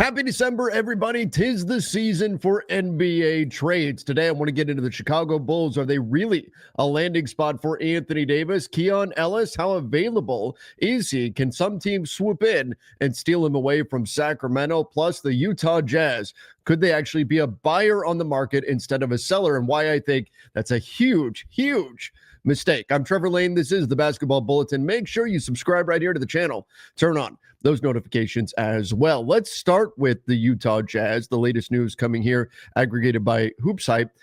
Happy December, everybody. 'Tis the season for NBA trades. Today, I want to get into the Chicago Bulls. Are they really a landing spot for Anthony Davis? Keon, Ellis, how available is he? Can some team swoop in and steal him away from Sacramento? Plus, the Utah Jazz. Could they actually be a buyer on the market instead of a seller? And why I think that's a huge mistake. I'm Trevor Lane. This is the Basketball Bulletin. Make sure you subscribe right here to the channel. Turn on those notifications as well. Let's start with the Utah Jazz. The latest news coming here, aggregated by Hoops Hype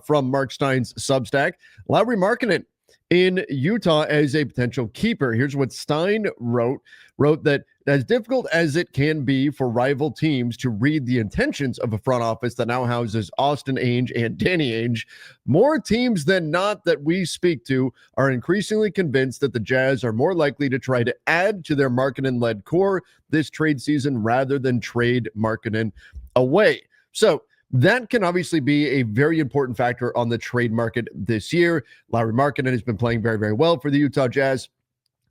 from Mark Stein's Substack. Lauri Markkanen in Utah as a potential keeper. Here's what Stein wrote that as difficult as it can be for rival teams to read the intentions of a front office that now houses Austin Ainge and Danny Ainge, more teams than not that we speak to are increasingly convinced that the Jazz are more likely to try to add to their Markkanen-led core this trade season rather than trade Markkanen away. So that can obviously be a very important factor on the trade market this year. Lauri Markkanen has been playing very, very well for the Utah Jazz.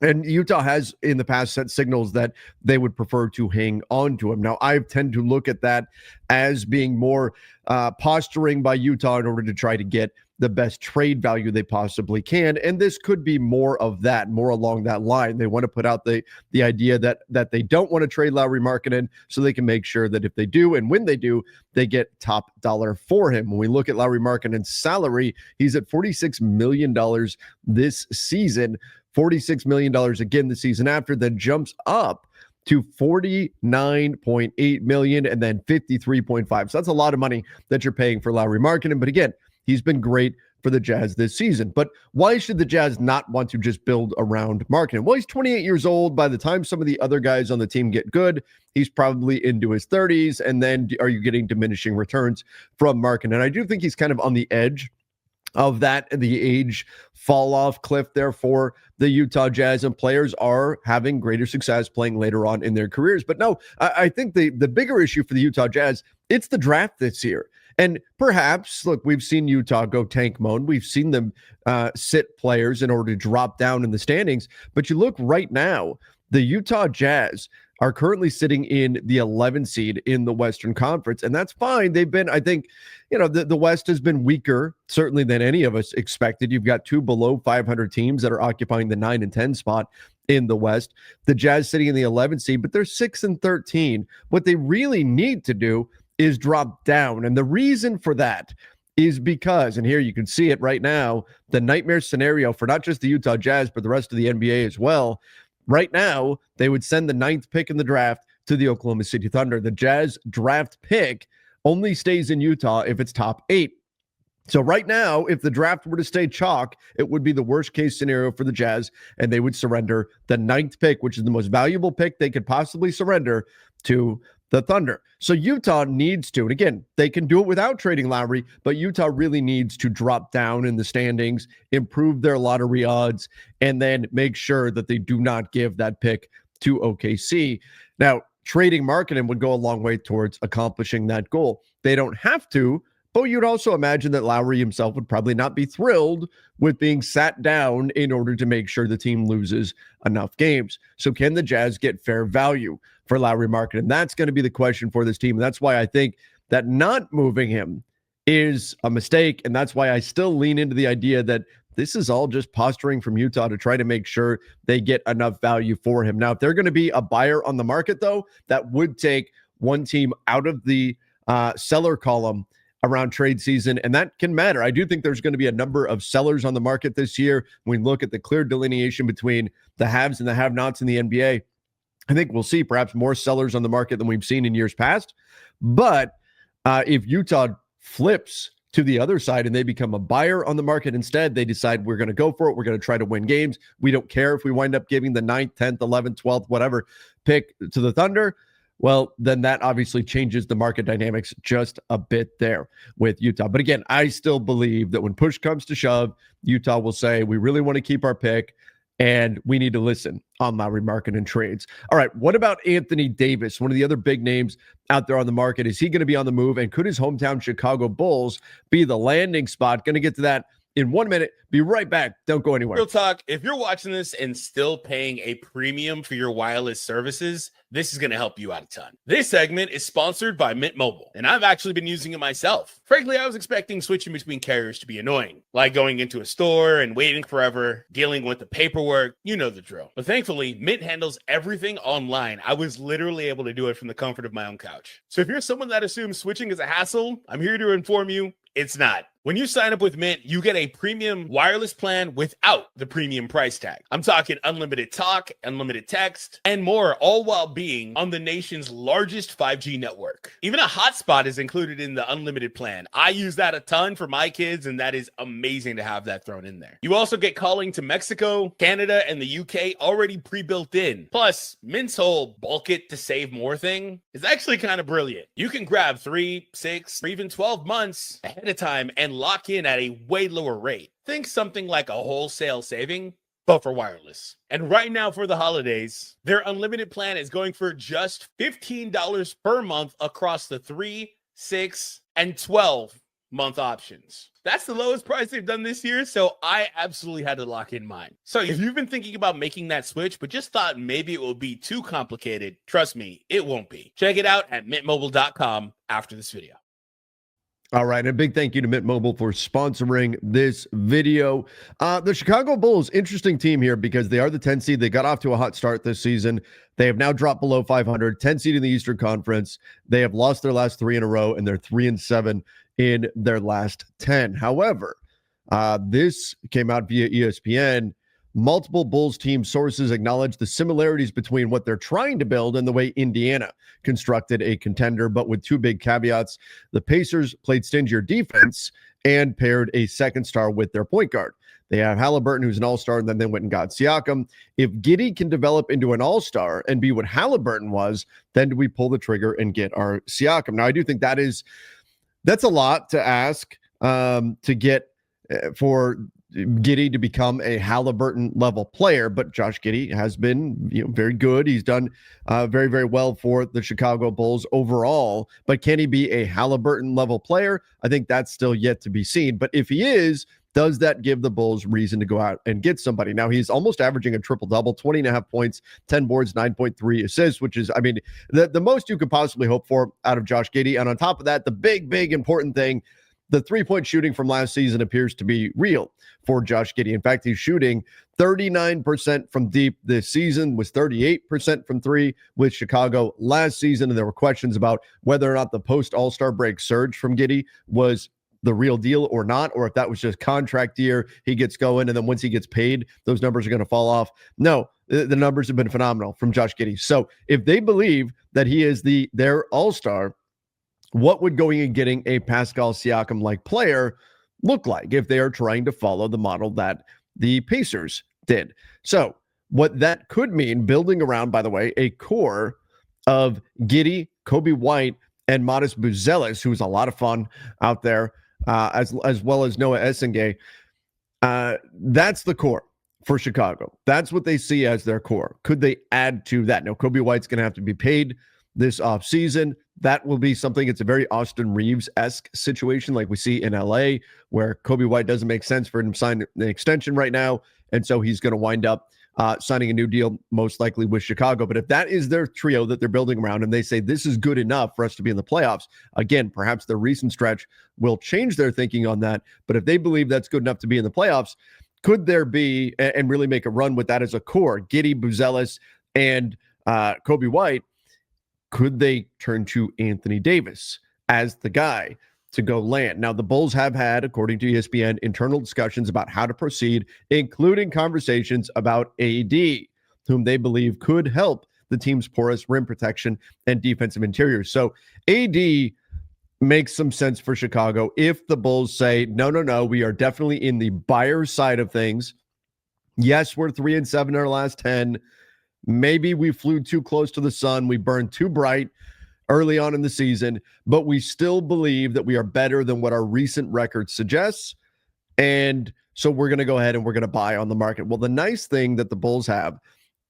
And Utah has in the past sent signals that they would prefer to hang on to him. Now, I tend to look at that as being more posturing by Utah in order to try to get the best trade value they possibly can. And this could be more of that, more along that line. They want to put out the idea that they don't want to trade Lauri Markkanen so they can make sure that if they do and when they do, they get top dollar for him. When we look at Lauri Markkanen's salary, he's at $46 million this season. $46 million again the season after, then jumps up to $49.8 million and then $53.5. So that's a lot of money that you're paying for Lauri Markkanen. But again, he's been great for the Jazz this season. But why should the Jazz not want to just build around Markkanen? Well, he's 28 years old. By the time some of the other guys on the team get good, he's probably into his 30s. And then are you getting diminishing returns from Markkanen? I do think he's kind of on the edge of that, the age fall off cliff there for the Utah Jazz, and players are having greater success playing later on in their careers. But no, I think the bigger issue for the Utah Jazz, it's the draft this year. And perhaps, look, we've seen Utah go tank mode. We've seen them sit players in order to drop down in the standings. But you look right now, the Utah Jazz are currently sitting in the 11 seed in the Western Conference, and that's fine. They've been, I think, the West has been weaker, certainly, than any of us expected. You've got two below 500 teams that are occupying the 9 and 10 spot in the West. The Jazz sitting in the 11 seed, but they're 6-13. What they really need to do is drop down, and the reason for that is because, and here you can see it right now, the nightmare scenario for not just the Utah Jazz, but the rest of the NBA as well. Right now, they would send the 9th pick in the draft to the Oklahoma City Thunder. The Jazz draft pick only stays in Utah if it's top 8. So right now, if the draft were to stay chalk, it would be the worst case scenario for the Jazz, and they would surrender the 9th pick, which is the most valuable pick they could possibly surrender, to the Thunder. So Utah needs to, and again, they can do it without trading Lauri, but Utah really needs to drop down in the standings, improve their lottery odds, and then make sure that they do not give that pick to OKC. Now, trading Markkanen would go a long way towards accomplishing that goal. They don't have to, but you'd also imagine that Lauri himself would probably not be thrilled with being sat down in order to make sure the team loses enough games. So can the Jazz get fair value for Lauri Markkanen? That's going to be the question for this team. And that's why I think that not moving him is a mistake. And that's why I still lean into the idea that this is all just posturing from Utah to try to make sure they get enough value for him. Now, if they're going to be a buyer on the market, though, that would take one team out of the seller column around trade season, and that can matter. I do think there's going to be a number of sellers on the market this year. When we look at the clear delineation between the haves and the have-nots in the NBA, I think we'll see perhaps more sellers on the market than we've seen in years past. But if Utah flips to the other side and they become a buyer on the market instead, they decide we're going to go for it, we're going to try to win games, we don't care if we wind up giving the 9th, 10th, 11th, 12th, whatever pick to the Thunder, well, then that obviously changes the market dynamics just a bit there with Utah. But again, I still believe that when push comes to shove, Utah will say, we really want to keep our pick, and we need to listen on Lauri Markkanen trades. All right, what about Anthony Davis, one of the other big names out there on the market? Is he going to be on the move, and could his hometown Chicago Bulls be the landing spot? Going to get to that in 1 minute. Be right back. Don't go anywhere. Real talk, if you're watching this and still paying a premium for your wireless services, this is going to help you out a ton. This segment is sponsored by Mint Mobile, and I've actually been using it myself. Frankly, I was expecting switching between carriers to be annoying, like going into a store and waiting forever, dealing with the paperwork, you know the drill. But thankfully, Mint handles everything online. I was literally able to do it from the comfort of my own couch. So if you're someone that assumes switching is a hassle, I'm here to inform you, it's not. When you sign up with Mint, you get a premium wireless plan without the premium price tag. I'm talking unlimited talk, unlimited text, and more, all while being on the nation's largest 5G network. Even a hotspot is included in the unlimited plan. I use that a ton for my kids, and that is amazing to have that thrown in there. You also get calling to Mexico, Canada, and the UK already pre-built in. Plus, Mint's whole bulk it to save more thing is actually kind of brilliant. You can grab 3, 6, or even 12 months ahead of time and lock in at a way lower rate. Think something like a wholesale saving, but for wireless. And right now for the holidays, their unlimited plan is going for just $15 per month across the 3, 6, and 12-month options. That's the lowest price they've done this year, so I absolutely had to lock in mine. So if you've been thinking about making that switch, but just thought maybe it would be too complicated, trust me, it won't be. Check it out at mintmobile.com after this video. All right, and a big thank you to Mint Mobile for sponsoring this video. The Chicago Bulls, interesting team here because they are the 10 seed. They got off to a hot start this season. They have now dropped below 500, 10 seed in the Eastern Conference. They have lost their last 3 in a row, and they're 3-7 in their last 10. However, this came out via ESPN. Multiple Bulls team sources acknowledge the similarities between what they're trying to build and the way Indiana constructed a contender, but with 2 big caveats. The Pacers played stingier defense and paired a second star with their point guard. They have Halliburton, who's an all-star, and then they went and got Siakam. If Giddey can develop into an all-star and be what Halliburton was, then do we pull the trigger and get our Siakam? Now, I do think that's a lot to ask to get for Giddey to become a Halliburton level player, but Josh Giddey has been, very good. He's done very, very well for the Chicago Bulls overall, but can he be a Halliburton level player? I think that's still yet to be seen. But if he is, does that give the Bulls reason to go out and get somebody? Now, he's almost averaging a triple-double, 20.5 points, 10 boards, 9.3 assists, which is, the most you could possibly hope for out of Josh Giddey. And on top of that, the big, big important thing, the three-point shooting from last season appears to be real for Josh Giddey. In fact, he's shooting 39% from deep this season, was 38% from 3 with Chicago last season. And there were questions about whether or not the post-All-Star break surge from Giddey was the real deal or not, or if that was just contract year, he gets going, and then once he gets paid, those numbers are going to fall off. No, the numbers have been phenomenal from Josh Giddey. So if they believe that he is their All-Star, what would going and getting a Pascal Siakam-like player look like if they are trying to follow the model that the Pacers did? So what that could mean, building around, by the way, a core of Giddey, Kobe White, and Modest Buzelis, who's a lot of fun out there, as well as Noah Essengay. That's the core for Chicago. That's what they see as their core. Could they add to that? Now, Kobe White's going to have to be paid this offseason. That will be something. It's a very Austin Reeves-esque situation like we see in LA, where Kobe White doesn't make sense for him to sign an extension right now. And so he's going to wind up signing a new deal, most likely with Chicago. But if that is their trio that they're building around and they say this is good enough for us to be in the playoffs, again, perhaps the recent stretch will change their thinking on that. But if they believe that's good enough to be in the playoffs, could there be and really make a run with that as a core, Giddey, Buzelis, and Kobe White? Could they turn to Anthony Davis as the guy to go land? Now, the Bulls have had, according to ESPN, internal discussions about how to proceed, including conversations about AD, whom they believe could help the team's porous rim protection and defensive interiors. So AD makes some sense for Chicago if the Bulls say, no, we are definitely in the buyer's side of things. Yes, we're 3-7 in our last 10. Maybe we flew too close to the sun. We burned too bright early on in the season, but we still believe that we are better than what our recent record suggests. And so we're going to go ahead and we're going to buy on the market. Well, the nice thing that the Bulls have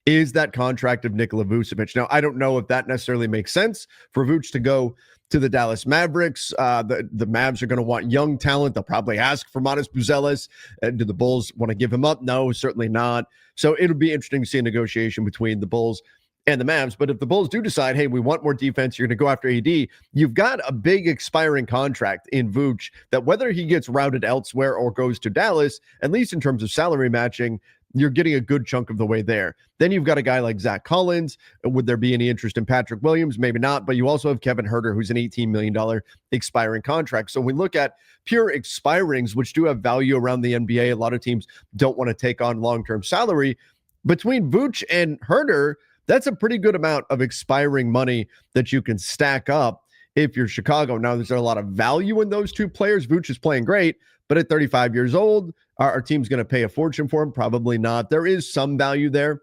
is that contract of Nikola Vucevic. Now, I don't know if that necessarily makes sense for Vuce to go to the Dallas Mavericks. The Mavs are going to want young talent. They'll probably ask for Modest Buzelis. Do the Bulls want to give him up? No, certainly not. So it'll be interesting to see a negotiation between the Bulls and the Mavs. But if the Bulls do decide, hey, we want more defense, you're going to go after AD, you've got a big expiring contract in Vooch that whether he gets routed elsewhere or goes to Dallas, at least in terms of salary matching, you're getting a good chunk of the way there. Then you've got a guy like Zach Collins. Would there be any interest in Patrick Williams? Maybe not. But you also have Kevin Huerter, who's an $18 million expiring contract. So when we look at pure expirings, which do have value around the NBA, a lot of teams don't want to take on long-term salary. Between Vooch and Huerter, that's a pretty good amount of expiring money that you can stack up if you're Chicago. Now, there's a lot of value in those two players. Vooch is playing great, but at 35 years old, our team's going to pay a fortune for him? Probably not. There is some value there,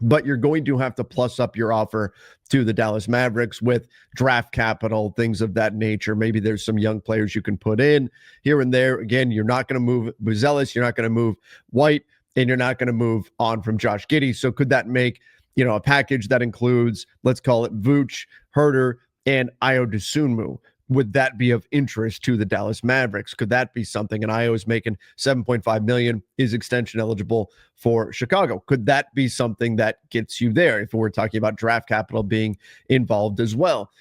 but you're going to have to plus up your offer to the Dallas Mavericks with draft capital, things of that nature. Maybe there's some young players you can put in here and there. Again, you're not going to move Buzelis, you're not going to move White, and you're not going to move on from Josh Giddey. So could that make, a package that includes, let's call it Vooch, Huerter, and Ayo Dosunmu? Would that be of interest to the Dallas Mavericks? Could that be something? And Ayo is making $7.5 million, is extension eligible for Chicago. Could that be something that gets you there if we're talking about draft capital being involved as well?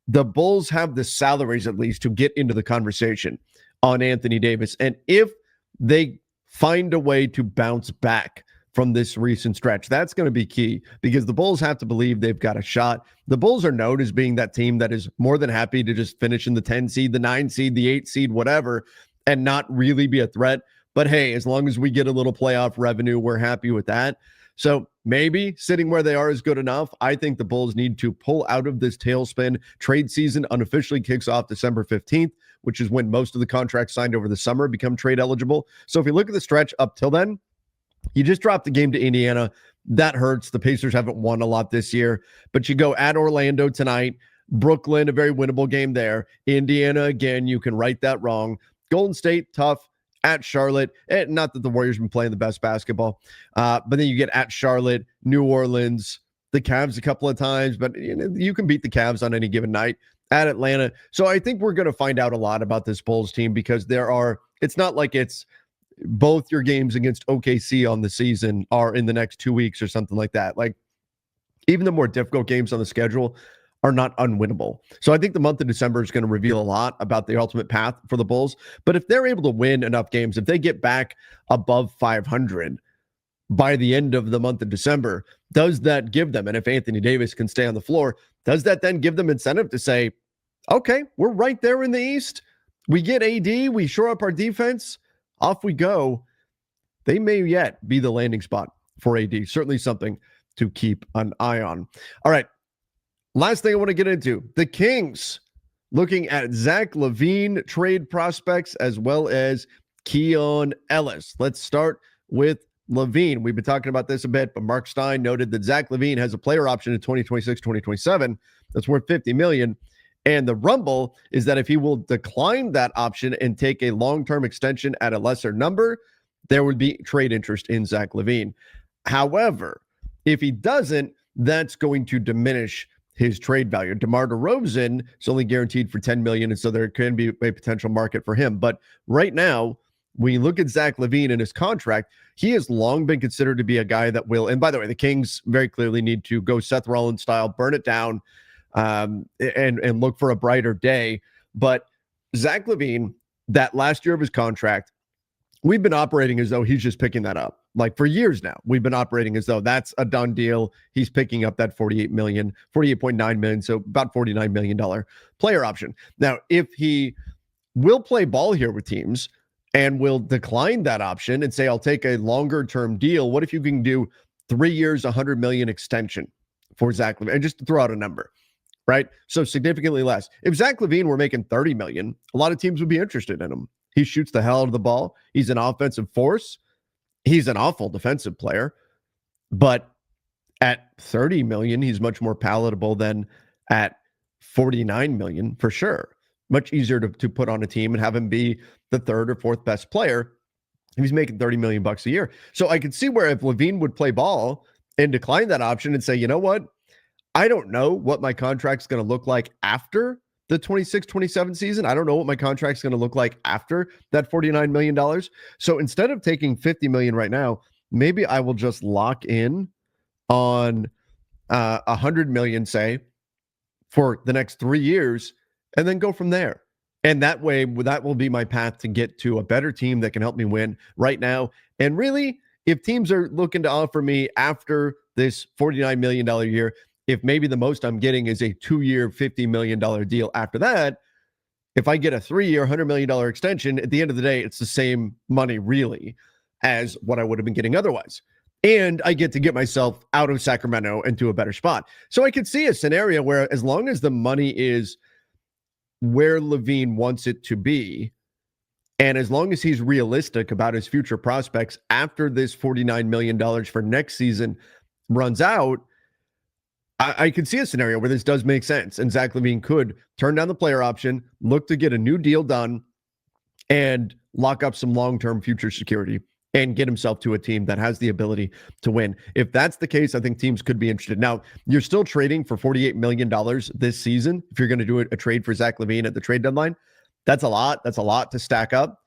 The Bulls have the salaries, at least, to get into the conversation on Anthony Davis. And if they find a way to bounce back from this recent stretch, that's going to be key, because the Bulls have to believe they've got a shot. The Bulls are known as being that team that is more than happy to just finish in the 10 seed, the 9 seed, the 8 seed, whatever, and not really be a threat. But hey, as long as we get a little playoff revenue, we're happy with that. So maybe sitting where they are is good enough. I think the Bulls need to pull out of this tailspin. Trade season unofficially kicks off December 15th, which is when most of the contracts signed over the summer become trade eligible. So if you look at the stretch up till then, you just dropped the game to Indiana. That hurts. The Pacers haven't won a lot this year, but you go at Orlando tonight. Brooklyn, a very winnable game there. Indiana, again, you can right that wrong. Golden State, tough. At Charlotte, not that the Warriors have been playing the best basketball, but then you get at Charlotte, New Orleans, the Cavs a couple of times, but you can beat the Cavs on any given night. At Atlanta. So I think we're going to find out a lot about this Bulls team, because it's not like it's both your games against OKC on the season are in the next 2 weeks or something like that. Like, even the more difficult games on the schedule are not unwinnable. So I think the month of December is going to reveal a lot about the ultimate path for the Bulls. But if they're able to win enough games, if they get back above 500 by the end of the month of December, does that give them, and if Anthony Davis can stay on the floor, does that then give them incentive to say, okay, we're right there in the East. We get AD, we shore up our defense, off we go. They may yet be the landing spot for AD. Certainly something to keep an eye on. All right. Last thing I want to get into, the Kings looking at Zach LaVine trade prospects as well as Keon Ellis. Let's start with LaVine. We've been talking about this a bit, but Mark Stein noted that Zach LaVine has a player option in 2026, 2027 that's worth $50 million. And the rumble is that if he will decline that option and take a long-term extension at a lesser number, there would be trade interest in Zach LaVine. However, if he doesn't, that's going to diminish his trade value. DeMar DeRozan is only guaranteed for $10 million, and so there can be a potential market for him. But right now, when you look at Zach LaVine and his contract, he has long been considered to be a guy that will, and by the way, the Kings very clearly need to go Seth Rollins style, burn it down, and look for a brighter day. But Zach LaVine, that last year of his contract, we've been operating as though he's just picking that up. Like, for years now, we've been operating as though that's a done deal. He's picking up that $48.9 million, so about $49 million player option. Now, if he will play ball here with teams and will decline that option and say, I'll take a longer term deal, what if you can do 3 years, $100 million extension for Zach LaVine? And just to throw out a number, right? So significantly less. If Zach LaVine were making $30 million, a lot of teams would be interested in him. He shoots the hell out of the ball. He's an offensive force. He's an awful defensive player. But at $30 million, he's much more palatable than at $49 million for sure. Much easier to put on a team and have him be the third or fourth best player if he's making $30 million a year. So I could see where if LaVine would play ball and decline that option and say, you know what? I don't know what my contract's going to look like after the 26-27 season. I don't know what my contract's going to look like after that $49 million. So instead of taking $50 million right now, maybe I will just lock in on $100 million, say, for the next 3 years, and then go from there. And that way, that will be my path to get to a better team that can help me win right now. And really, if teams are looking to offer me after this $49 million year, if maybe the most I'm getting is a 2-year, $50 million deal after that, if I get a 3-year, $100 million extension, at the end of the day, it's the same money, really, as what I would have been getting otherwise. And I get to get myself out of Sacramento into a better spot. So I could see a scenario where, as long as the money is where LaVine wants it to be, and as long as he's realistic about his future prospects after this $49 million for next season runs out, I could see a scenario where this does make sense. And Zach LaVine could turn down the player option, look to get a new deal done, and lock up some long-term future security and get himself to a team that has the ability to win. If that's the case, I think teams could be interested. Now, you're still trading for $48 million this season. If you're going to do a trade for Zach LaVine at the trade deadline, that's a lot. That's a lot to stack up.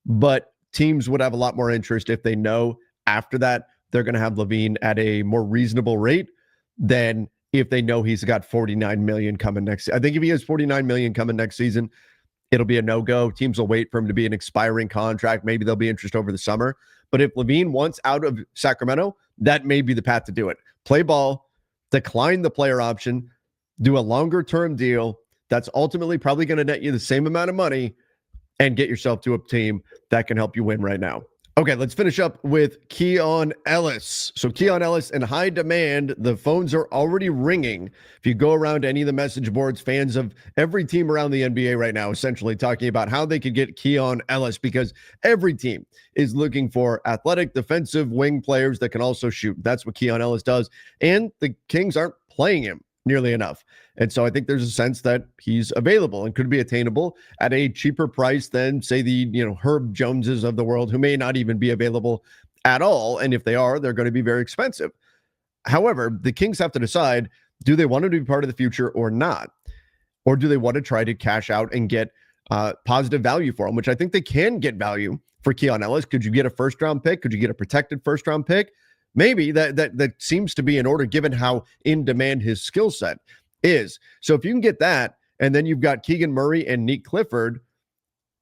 But teams would have a lot more interest if they know after that they're going to have LaVine at a more reasonable rate than if they know he's got $49 million coming next. I think if he has $49 million coming next season, it'll be a no-go. Teams will wait for him to be an expiring contract. Maybe there'll be interest over the summer. But if LaVine wants out of Sacramento, that may be the path to do it. Play ball, decline the player option, do a longer-term deal that's ultimately probably going to net you the same amount of money, and get yourself to a team that can help you win right now. Okay, let's finish up with Keon Ellis. So Keon Ellis in high demand. The phones are already ringing. If you go around to any of the message boards, fans of every team around the NBA right now essentially talking about how they could get Keon Ellis, because every team is looking for athletic defensive wing players that can also shoot. That's what Keon Ellis does. And the Kings aren't playing him nearly enough. And so I think there's a sense that he's available and could be attainable at a cheaper price than, say, the Herb Joneses of the world, who may not even be available at all. And if they are, they're going to be very expensive. However, the Kings have to decide, do they want him to be part of the future or not? Or do they want to try to cash out and get positive value for him, which I think they can get value for Keon Ellis. Could you get a first-round pick? Could you get a protected first-round pick? Maybe that seems to be in order given how in demand his skill set is. So if you can get that, and then you've got Keegan Murray and Nick Clifford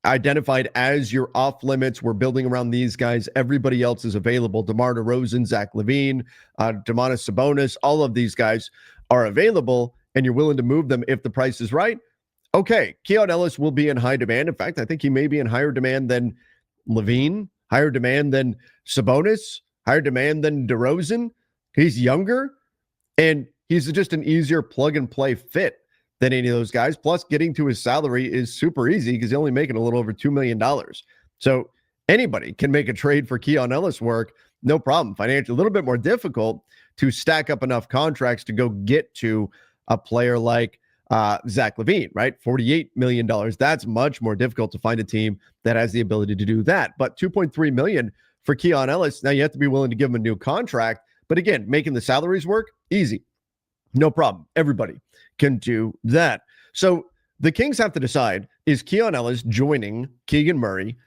identified as your off limits, we're building around these guys. Everybody else is available. DeMar DeRozan, Zach LaVine, Domantas Sabonis, all of these guys are available, and you're willing to move them if the price is right. Okay, Keon Ellis will be in high demand. In fact, I think he may be in higher demand than LaVine, higher demand than Sabonis, higher demand than DeRozan. He's younger, and he's just an easier plug-and-play fit than any of those guys. Plus, getting to his salary is super easy because he's only making a little over $2 million. So anybody can make a trade for Keon Ellis work, no problem. Financially, a little bit more difficult to stack up enough contracts to go get to a player like Zach LaVine, right? $48 million. That's much more difficult to find a team that has the ability to do that. But $2.3 million for Keon Ellis, now you have to be willing to give him a new contract. But again, making the salaries work, easy. No problem. Everybody can do that. So the Kings have to decide, is Keon Ellis joining Keegan Murray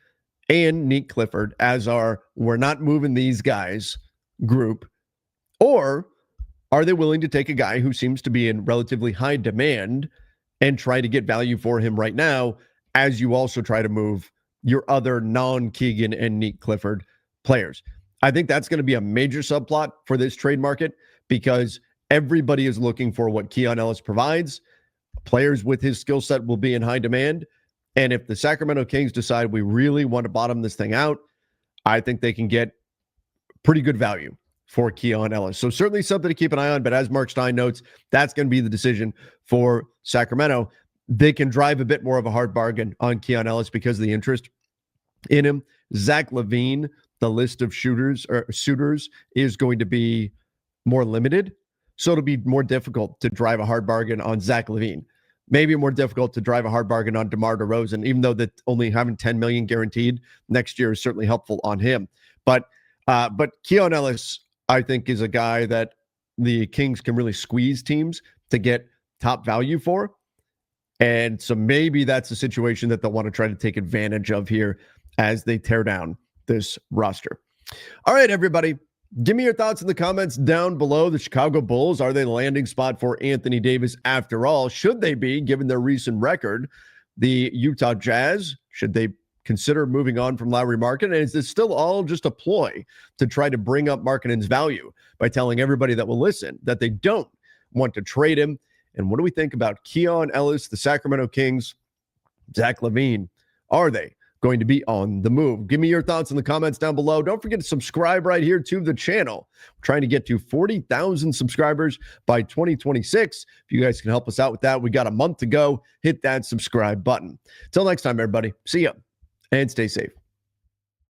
and Nick Clifford as our we're not moving these guys group, or are they willing to take a guy who seems to be in relatively high demand and try to get value for him right now, as you also try to move your other non-Keegan and Nick Clifford players? I think that's going to be a major subplot for this trade market, because everybody is looking for what Keon Ellis provides. Players with his skill set will be in high demand. And if the Sacramento Kings decide we really want to bottom this thing out, I think they can get pretty good value for Keon Ellis. So certainly something to keep an eye on. But as Mark Stein notes, that's going to be the decision for Sacramento. They can drive a bit more of a hard bargain on Keon Ellis because of the interest in him. Zach LaVine, the list of shooters or suitors is going to be more limited. So it'll be more difficult to drive a hard bargain on Zach LaVine. Maybe more difficult to drive a hard bargain on DeMar DeRozan, even though that only having $10 million guaranteed next year is certainly helpful on him. But Keon Ellis, I think is a guy that the Kings can really squeeze teams to get top value for. And so maybe that's a situation that they'll want to try to take advantage of here as they tear down this roster. All right, everybody. Give me your thoughts in the comments down below. The Chicago Bulls, are they the landing spot for Anthony Davis after all? Should they be, given their recent record? The Utah Jazz, should they consider moving on from Lauri Markkanen? And is this still all just a ploy to try to bring up Markkanen's value by telling everybody that will listen that they don't want to trade him? And what do we think about Keon, Ellis, the Sacramento Kings, Zach LaVine? Are they going to be on the move? Give me your thoughts in the comments down below. Don't forget to subscribe right here to the channel. We're trying to get to 40,000 subscribers by 2026. If you guys can help us out with that, we got a month to go. Hit that subscribe button. Till next time, everybody. See ya and stay safe.